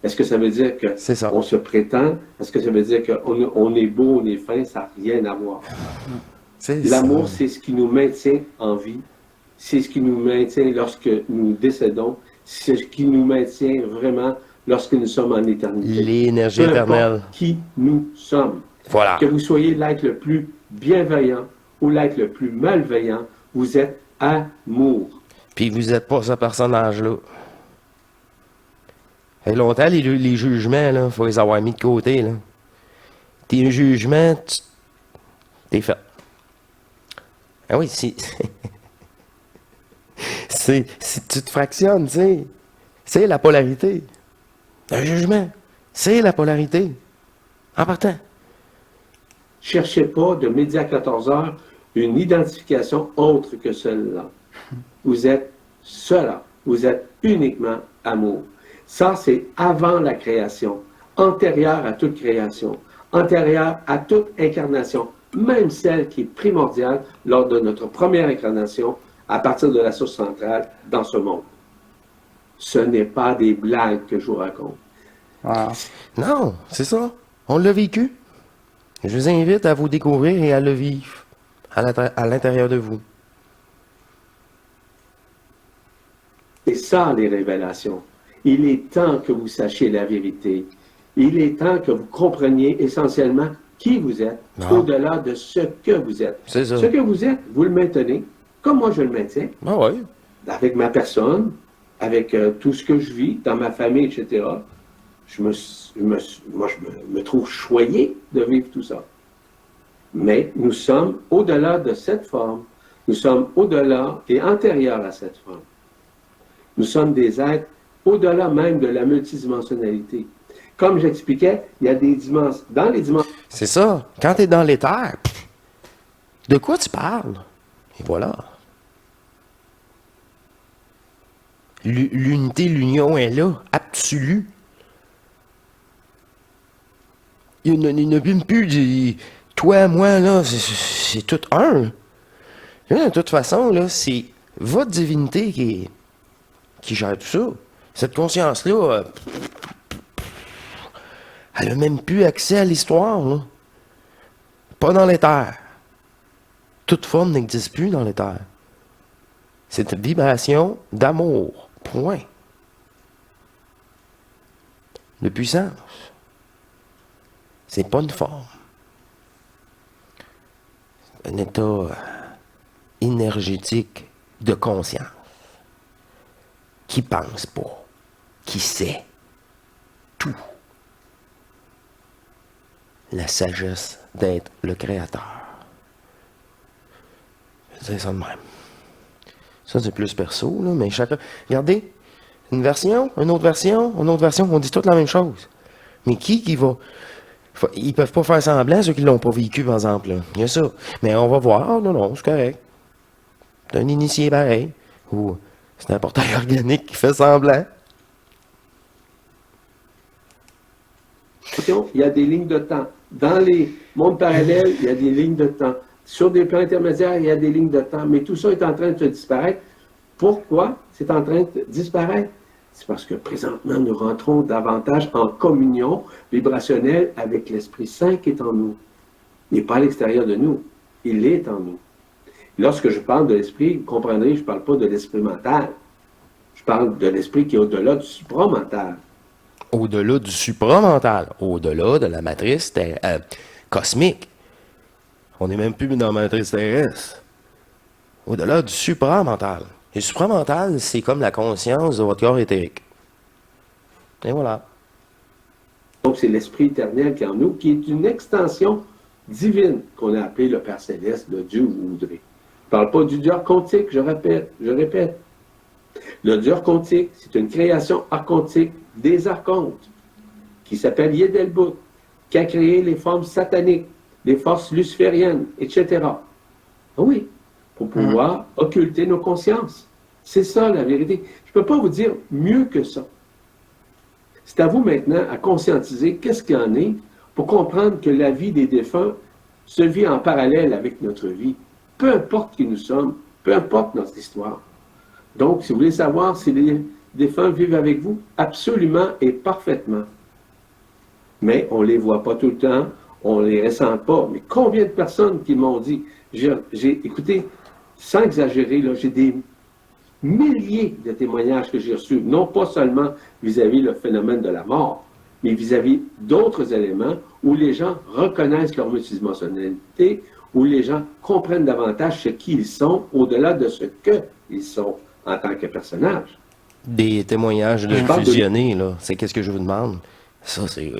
Est-ce que ça veut dire C'est ça. qu'on se prétend? Est-ce que ça veut dire qu'on est beau, on est fin? Ça n'a rien à voir. C'est L'amour, ça. c'est ce qui nous maintient en vie. C'est ce qui nous maintient lorsque nous décédons. C'est ce qui nous maintient vraiment lorsque nous sommes en éternité. L'énergie Peu importe éternelle. qui nous sommes. Voilà. Que vous soyez l'être le plus bienveillant ou l'être le plus malveillant, vous êtes amour. Puis vous n'êtes pas ce personnage-là. Ça fait longtemps, les jugements, il faut les avoir mis de côté. Là. Tes jugements, t'es fait. Ah oui, si tu te fractionnes, tu sais. C'est la polarité. Un jugement, c'est la polarité. En partant. Cherchez pas de midi à 14 heures une identification autre que celle-là. Vous êtes cela. Vous êtes uniquement amour. Ça, c'est avant la création, antérieur à toute création, antérieur à toute incarnation, même celle qui est primordiale lors de notre première incarnation à partir de la source centrale dans ce monde. Ce n'est pas des blagues que je vous raconte. Wow. Non, c'est ça. On l'a vécu. Je vous invite à vous découvrir et à le vivre à l'intérieur de vous. C'est ça, les révélations. Il est temps que vous sachiez la vérité. Il est temps que vous compreniez essentiellement qui vous êtes, Non. au-delà de ce que vous êtes. C'est ça. Ce que vous êtes, vous le maintenez, comme moi je le maintiens, Ah ouais. avec ma personne, avec tout ce que je vis, dans ma famille, etc. Moi, je me trouve choyé de vivre tout ça. Mais nous sommes au-delà de cette forme. Nous sommes au-delà et antérieurs à cette forme. Nous sommes des êtres au-delà même de la multidimensionnalité. Comme j'expliquais, il y a des dimensions. Dans les dimensions, C'est ça. Quand tu es dans l'éther, de quoi tu parles? Et voilà. L'unité, l'union est là, absolue. Il n'y a même plus de... Toi, moi, là, c'est tout un. Là, de toute façon, là, c'est votre divinité qui gère tout ça. Cette conscience-là, elle n'a même plus accès à l'histoire, là. Pas dans l'éther. Toute forme n'existe plus dans l'éther. C'est une vibration d'amour. Point. De puissance. C'est pas une forme. Un état énergétique de conscience. Qui pense pas. Qui sait tout. La sagesse d'être le créateur. C'est ça de même. Ça, c'est plus perso, là, mais chacun... Regardez, une version, une autre version, on dit toute la même chose. Mais qui va... Ils peuvent pas faire semblant, ceux qui l'ont pas vécu, par exemple. Là. Il y a ça. Mais on va voir, non, c'est correct. C'est un initié pareil. Ou c'est un portail organique qui fait semblant. il y a des lignes de temps. Dans les mondes parallèles, il y a des lignes de temps. Sur des plans intermédiaires, il y a des lignes de temps. Mais tout ça est en train de se disparaître. Pourquoi c'est en train de disparaître? C'est parce que présentement, nous rentrons davantage en communion vibrationnelle avec l'Esprit Saint qui est en nous. Il n'est pas à l'extérieur de nous. Il est en nous. Lorsque je parle de l'Esprit, vous comprendrez, je ne parle pas de l'Esprit mental. Je parle de l'Esprit qui est au-delà du supramental. Au-delà du supramental. Au-delà de la matrice cosmique. On n'est même plus dans la matrice terrestre. Au-delà du supramental. Et le supramental, c'est comme la conscience de votre corps éthérique. Et voilà. Donc, c'est l'Esprit éternel qui est en nous, qui est une extension divine qu'on a appelée le Père Céleste, le Dieu vous voudrez. Je ne parle pas du Dieu archontique, je répète. Le Dieu archontique, c'est une création archontique des archontes, qui s'appelle Yedelbut, qui a créé les formes sataniques, les forces lucifériennes, etc. Ah oui, pour pouvoir occulter nos consciences. C'est ça la vérité. Je ne peux pas vous dire mieux que ça. C'est à vous maintenant à conscientiser qu'est-ce qu'il y en est pour comprendre que la vie des défunts se vit en parallèle avec notre vie. Peu importe qui nous sommes, peu importe notre histoire. Donc, si vous voulez savoir si les défunts vivent avec vous, absolument et parfaitement. Mais on ne les voit pas tout le temps, on ne les ressent pas. Mais combien de personnes qui m'ont dit, écoutez, sans exagérer, là, j'ai des milliers de témoignages que j'ai reçus, non pas seulement vis-à-vis le phénomène de la mort, mais vis-à-vis d'autres éléments où les gens reconnaissent leur multidimensionnalité, où les gens comprennent davantage ce qu'ils sont au-delà de ce qu'ils sont en tant que personnage. Des témoignages de fusionnés, là. C'est qu'est-ce que je vous demande? Ça, c'est...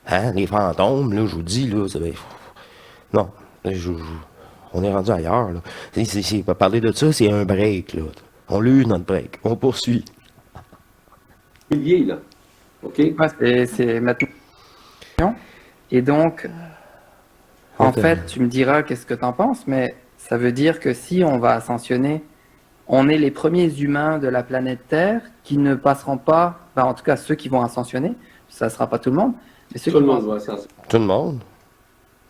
Hein? Les fantômes, là, je vous dis, là, c'est... Non, on est rendu ailleurs, là. Parler de ça, c'est un break, là. On l'a eu, notre break. On poursuit. Milliers, là. OK? Ouais, c'est maintenant. Et donc, en fait, tu me diras qu'est-ce que tu en penses, mais ça veut dire que si on va ascensionner, on est les premiers humains de la planète Terre qui ne passeront pas, enfin, en tout cas ceux qui vont ascensionner, ça ne sera pas tout le monde, mais ceux Tout qui le vont monde va ascensionner. Tout le monde?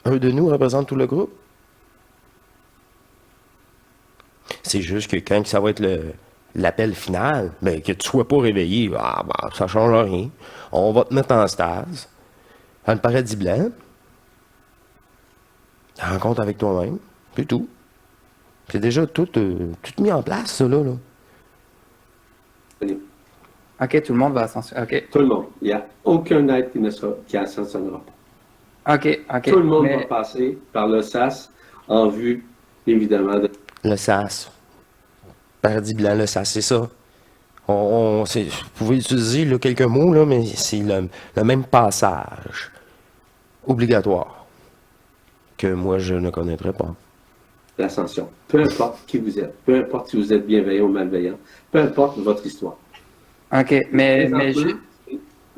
Un de nous représente tout le groupe? C'est juste que quand ça va être l'appel final, ben, que tu sois pas réveillé, ça change rien. On va te mettre en stase, dans le paradis blanc, la rencontre avec toi-même, c'est tout. C'est déjà tout mis en place, ça, là. Ok, tout le monde va ascensionner. Ok, Tout le monde. Il n'y a aucun être qui ascensionnera pas. ok. Tout le monde va passer par le SAS en vue, évidemment, de... Le SAS. Paradis blanc, le SAS, c'est ça. Vous pouvez utiliser là, quelques mots, là, mais c'est le même passage obligatoire que moi, je ne connaîtrais pas. l'ascension. Peu importe qui vous êtes, peu importe si vous êtes bienveillant ou malveillant, peu importe votre histoire. Ok, mais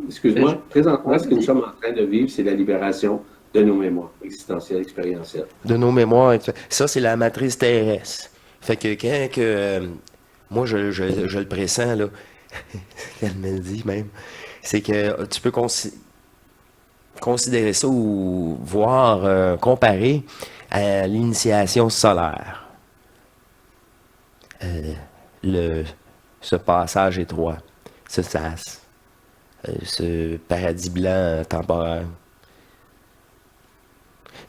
Excuse-moi, présentement, ce que nous sommes en train de vivre, c'est la libération de nos mémoires existentielles, expérientielles. De nos mémoires. Ça, c'est la matrice terrestre. Fait que quand moi, je le pressens, là, elle me le dit même, c'est que tu peux considérer ça ou voir, comparer à l'initiation solaire. Ce passage étroit, ce sas, ce paradis blanc temporaire.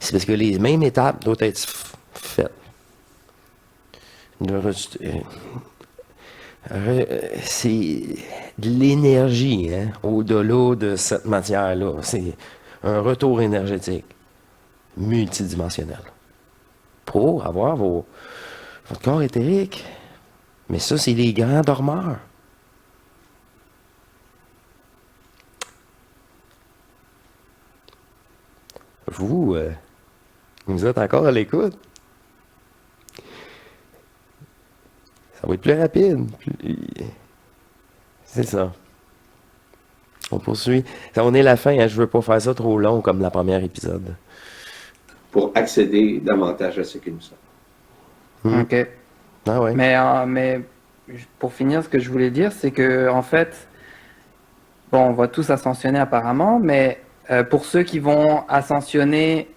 C'est parce que les mêmes étapes doivent être faites. C'est de l'énergie, hein, au-delà de cette matière-là. C'est un retour énergétique multidimensionnel pour avoir votre corps éthérique. Mais ça, c'est les grands dormeurs. Vous êtes encore à l'écoute? Ça va être plus rapide. C'est ça. On poursuit. On est à la fin, hein, je veux pas faire ça trop long comme la première épisode. Pour accéder davantage à ce que nous sommes. Ok. Ah ouais. Mais pour finir, ce que je voulais dire, c'est que en fait, bon, on va tous ascensionner apparemment, mais pour ceux qui vont ascensionner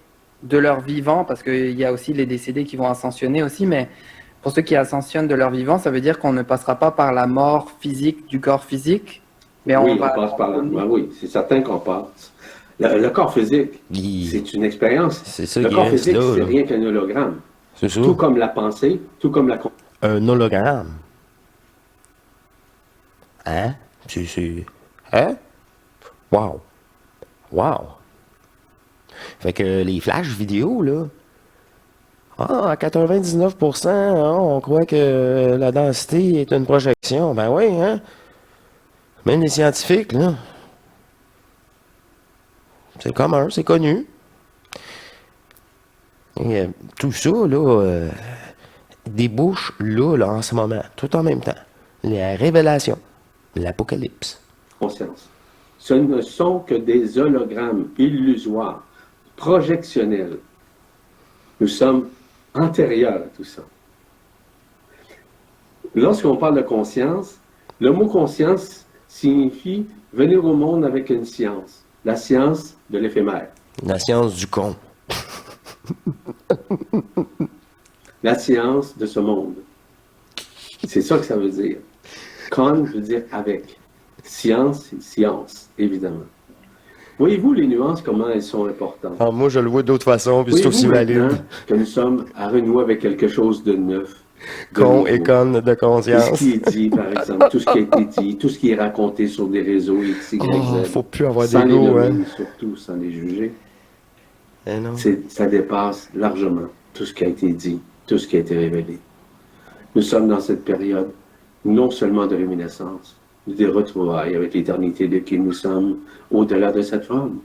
de leur vivant, parce qu'il y a aussi les décédés qui vont ascensionner aussi, mais pour ceux qui ascensionnent de leur vivant, ça veut dire qu'on ne passera pas par la mort physique du corps physique, mais on passe par là. Oui, c'est certain qu'on passe. Le corps physique, c'est une expérience. C'est ça, le corps physique, c'est rien qu'un hologramme. C'est ça. Tout comme la pensée, tout comme la... Un hologramme. Hein? Hein? Wow. Wow. Fait que les flashs vidéo, là, Ah, à 99%, hein, on croit que la densité est une projection. Ben oui, hein? Même les scientifiques, là, c'est commun, c'est connu. Et tout ça, là, débouche là, en ce moment, tout en même temps. La révélation, l'apocalypse. Conscience. Ce ne sont que des hologrammes illusoires, projectionnels. Nous sommes antérieurs à tout ça. Lorsqu'on parle de conscience, le mot conscience signifie venir au monde avec une science, la science de l'éphémère, La science du con. la science de ce monde. C'est ça que ça veut dire. Con veut dire avec. Science, c'est science, évidemment. Voyez-vous les nuances, comment elles sont importantes? Ah, moi, je le vois d'autre façon, puis c'est aussi Voyez-vous maintenant valide. que nous sommes à renouer avec quelque chose de neuf, de Con nouveau. et conne de Tout ce conscience. qui est dit, par exemple, tout ce qui a été dit, tout ce qui est raconté sur des réseaux X, Y, Oh, Z, faut plus avoir sans les d'ego, nommer, hein. surtout sans les juger, Eh non. ça dépasse largement tout ce qui a été dit, tout ce qui a été révélé. Nous sommes dans cette période non seulement de réminiscence, mais des retrouvailles avec l'éternité de qui nous sommes, au-delà de cette forme,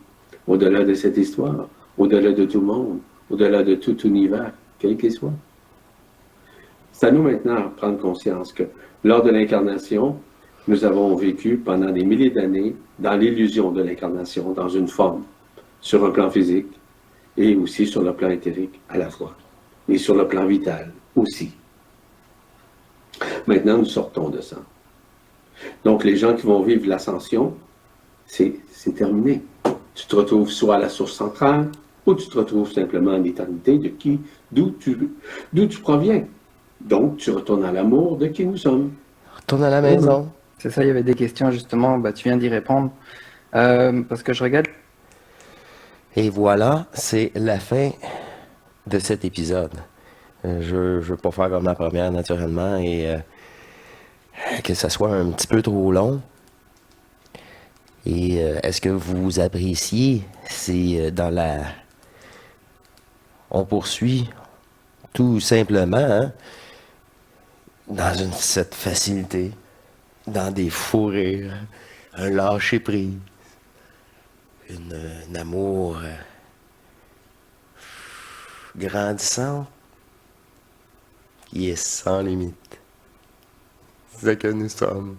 au-delà de cette histoire, au-delà de tout monde, au-delà de tout univers, quel qu'il soit. C'est à nous maintenant de prendre conscience que lors de l'incarnation, nous avons vécu pendant des milliers d'années dans l'illusion de l'incarnation, dans une forme, sur un plan physique et aussi sur le plan éthérique à la fois, et sur le plan vital aussi. Maintenant, nous sortons de ça. Donc, les gens qui vont vivre l'ascension, c'est terminé. Tu te retrouves soit à la source centrale, ou tu te retrouves simplement en éternité d'où tu proviens. Donc, tu retournes à l'amour de qui nous sommes. Retourne à la maison. C'est ça, il y avait des questions justement, bah, tu viens d'y répondre. Parce que je regarde, Et voilà, c'est la fin de cet épisode. Je veux pas faire comme la première, naturellement, et que ça soit un petit peu trop long. Et est-ce que vous appréciez? C'est dans la... On poursuit tout simplement, hein, dans cette facilité, dans des fous rires, un lâcher-prise, un amour grandissant qui est sans limite. C'est ce que nous sommes.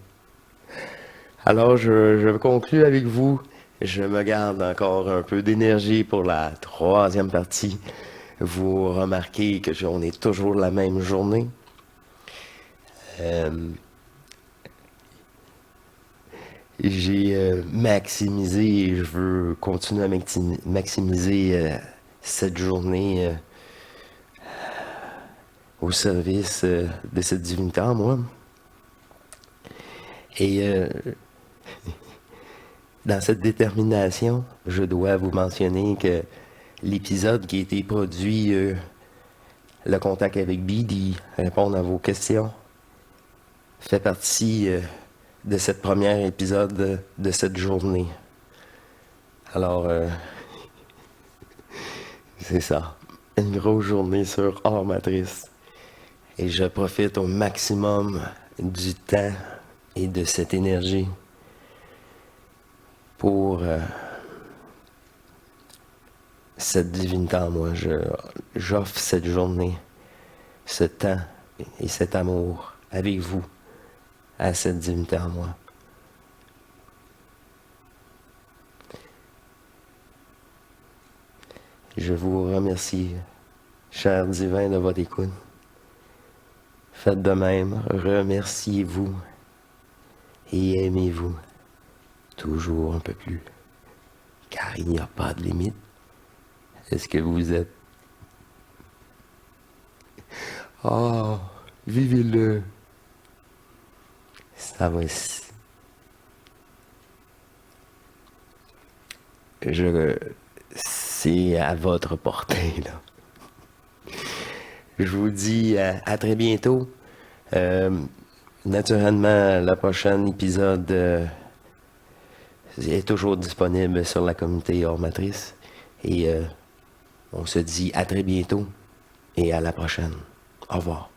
Alors, je conclue avec vous. Je me garde encore un peu d'énergie pour la troisième partie. Vous remarquez que on est toujours la même journée. J'ai maximisé et je veux continuer à maximiser cette journée au service de cette divinité en moi. Et dans cette détermination, je dois vous mentionner que l'épisode qui a été produit, le contact avec BD, répondre à vos questions, fait partie de cette première épisode de cette journée. Alors, c'est ça. Une grosse journée sur Hors Matrice. Et je profite au maximum du temps et de cette énergie pour cette divinité en moi. J'offre cette journée, ce temps et cet amour avec vous à cette divinité en moi. Je vous remercie, chers divins, de votre écoute. Faites de même, remerciez-vous et aimez-vous toujours un peu plus, car il n'y a pas de limite. Est-ce que vous êtes... Oh, vivez-le. Ça va... C'est à votre portée, là. Je vous dis à très bientôt. Naturellement, le prochain épisode est toujours disponible sur la communauté Hors Matrice. Et on se dit à très bientôt et à la prochaine. Au revoir.